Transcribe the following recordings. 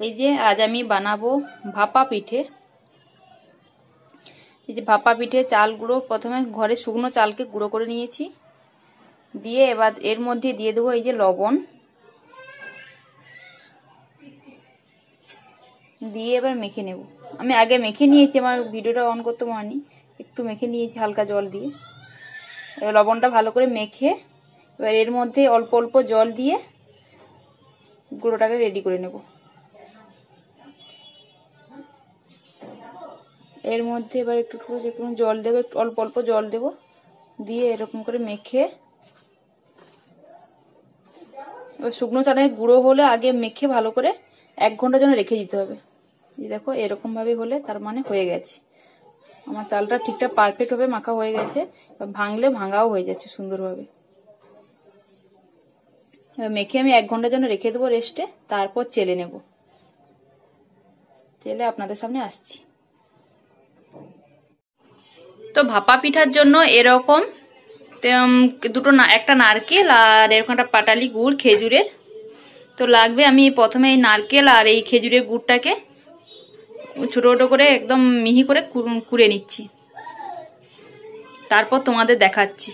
এই যে আজ আমি বানাবো ভাপা পিঠে। এই যে ভাপা পিঠে চাল গুঁড়ো, প্রথমে ঘরে শুকনো চালকে গুঁড়ো করে নিয়েছি, দিয়ে এবার এর মধ্যে দিয়ে দেবো এই যে লবণ, দিয়ে এবার মেখে নেব। আমি আগে মেখে নিয়েছি, আমার ভিডিওটা অন করতে মনে, একটু মেখে নিয়েছি হালকা জল দিয়ে। এবার লবণটা ভালো করে মেখে এবার এর মধ্যে অল্প অল্প জল দিয়ে গুঁড়োটাকে রেডি করে নেব। এর মধ্যে এবার একটু জল দেবো, একটু অল্প অল্প জল দেবো, দিয়ে এরকম করে মেখে এবার শুকনো চালের গুঁড়ো হলে আগে মেখে ভালো করে 1 ঘন্টা যেন রেখে দিতে হবে। এই দেখো এরকম ভাবে হলে তার মানে হয়ে গেছে, আমার চালটা ঠিকঠাক পারফেক্ট ভাবে মাখা হয়ে গেছে। ভাঙলে ভাঙাও হয়ে যাচ্ছে সুন্দরভাবে। এবার মেখে আমি 1 ঘন্টার জন্য রেখে দেবো রেস্টে, তারপর চেলে নেব। চেলে আপনাদের সামনে আসছি। তো ভাপা পিঠার জন্য এরকম একটা নারকেল আর এরকম একটা পাটালি গুড় খেজুরের তো লাগবে। আমি প্রথমে এই নারকেল আর এই খেজুরের গুড়টাকে ছোট ছোট করে একদম মিহি করে কুড়ে নিচ্ছি, তারপর তোমাদের দেখাচ্ছি।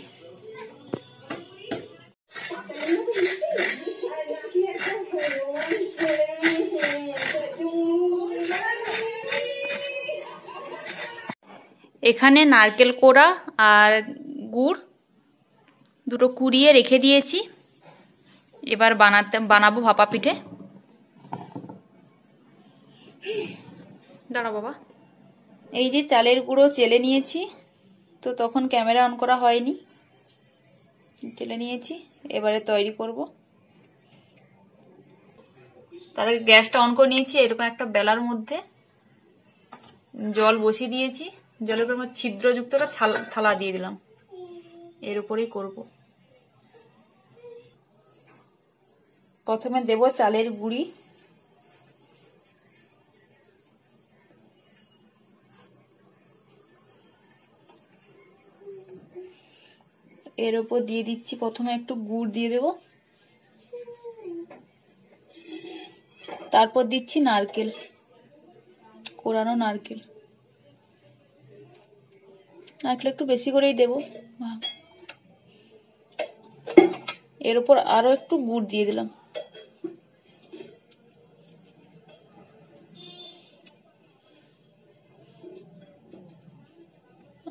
এখানে নারকেল কোড়া আর গুড় দুটো কুড়িয়ে রেখে দিয়েছি। এবার বানাবো ভাপা পিঠে। দাঁড়াও বাবা। এই যে চালের গুঁড়ো চেলে নিয়েছি, তো তখন ক্যামেরা অন করা হয়নি, চেলে নিয়েছি। এবারে তৈরি করব। তার আগে গ্যাসটা অন করে নিয়েছি। এরকম একটা বেলার মধ্যে জল বসিয়ে দিয়েছি, জলের উপর ছিদ্রযুক্ত একটা থালা দিয়ে দিলাম, এর উপরেই করব। প্রথমে দেব চালের গুঁড়ি, এর উপর দিয়ে দিচ্ছি প্রথমে একটু গুড় দিয়ে দেব, তারপর দিচ্ছি নারকেল, কোরানো নারকেল। নারকেল একটু বেশি করেই দেব। এর উপর আরো একটু গুড় দিয়ে দিলাম।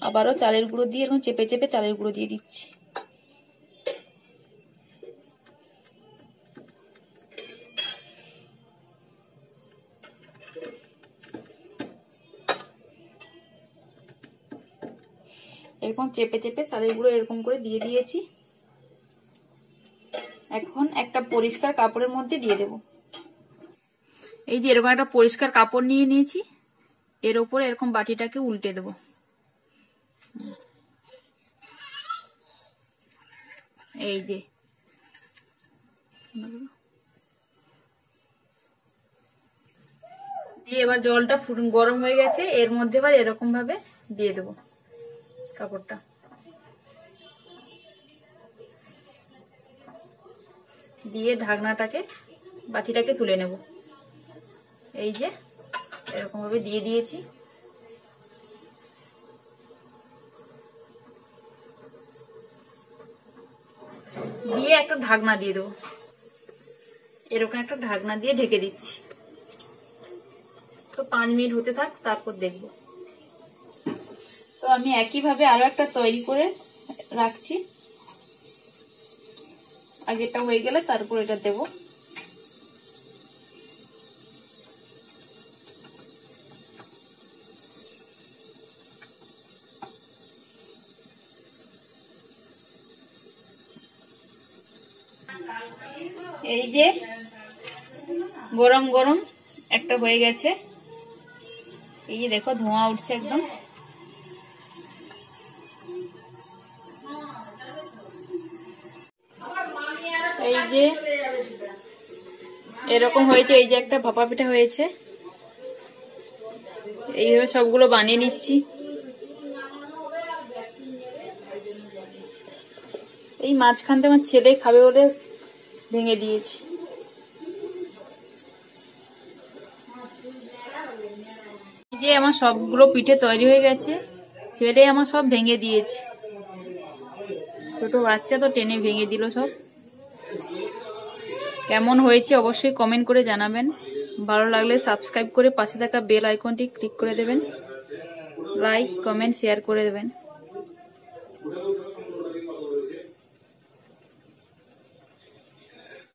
আবারও চালের গুঁড়ো দিয়ে এরকম চেপে চেপে চালের গুঁড়ো দিয়ে দিচ্ছি। এরকম চেপে চেপে চালের গুঁড়ো এরকম করে দিয়ে দিয়েছি। এখন একটা পরিষ্কার কাপড়ের মধ্যে দিয়ে দেব। এই যে এরকম একটা পরিষ্কার কাপড় নিয়ে নিয়েছি, এর উপরে এরকম বাটিটাকে উল্টে দেব। এই যে দিয়ে এবার জলটা গরম হয়ে গেছে, এর মধ্যে এবার এরকম ভাবে দিয়ে দেব কাপড়টা, দিয়ে ঢাকনাটাকে বাটিটাকে তুলে নেব। এই যে এরকম ভাবে দিয়ে দিয়েছি। দিয়ে একটা ঢাকনা দিয়ে দেবো, এরকম একটা ঢাকনা দিয়ে ঢেকে দিচ্ছি। তো 5 মিনিট হতে থাক, তারপর দেখব। তো আমি একইভাবে আরো একটা তৈরি করে রাখছি, আগেরটা হয়ে গেলে তারপর এটা দেব। এই যে গরম গরম একটা হয়ে গেছে, এই যে দেখো ধোঁয়া উঠছে একদম। এই যে এরকম হয়েছে, এই যে একটা ভাপা পিঠা হয়েছে। এইভাবে সবগুলো বানিয়ে নিচ্ছি। এই মাঝখান থেকে আমার ছেলে খাবে বলে ভেঙে দিয়েছি। যে আমার সবগুলো পিঠে তৈরি হয়ে গেছে, ছেলেটাই আমার সব ভেঙে দিয়েছে। ছোট বাচ্চা তো টেনে ভেঙে দিল সব। কেমন হয়েছে অবশ্যই কমেন্ট করে জানাবেন। ভালো লাগলে সাবস্ক্রাইব করে পাশে থাকা বেল আইকনটি ক্লিক করে দেবেন। লাইক, কমেন্ট, শেয়ার করে দেবেন।